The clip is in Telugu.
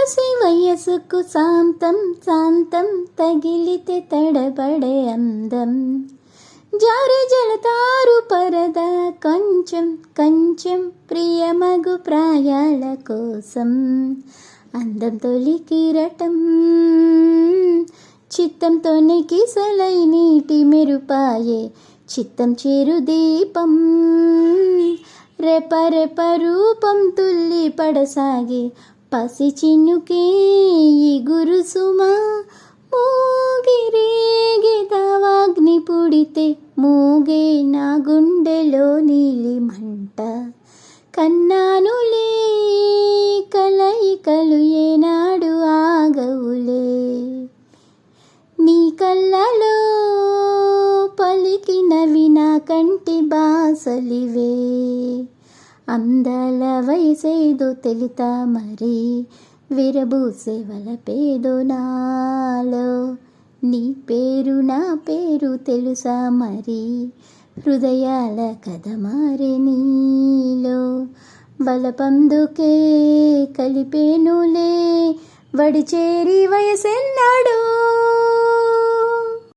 కసి వయసుకు శాంతం శాంతం తగిలితే తడబడే అందం జారే జలతారు పరద కొంచెం కొంచెం ప్రియమగు ప్రాయాల కోసం అందం తొలి కిరటం చిత్తంతోనే కిసలై నీటి మెరుపాయే చిత్తం చేరు దీపం రెప రెప రూపం తుల్లి పడసాగే పసి చిన్నుకే ఈ గురుసుమా మూగిరేగే దావాగ్ని పుడితే మూగే నా గుండెలో నీలి మంట కన్నానులే కలయికలు ఏనాడు ఆగవులే నీ కళ్ళలో పలికినవి నా కంటి బాసలివే అందాల వయసేదో తెలితా మరి విరబూసే వలపేదో నాలో నీ పేరు నా పేరు తెలుసా మరి హృదయాల కథ మారే నీలో బలపందుకే కలిపేనులే వడిచేరి వయసెన్నాడో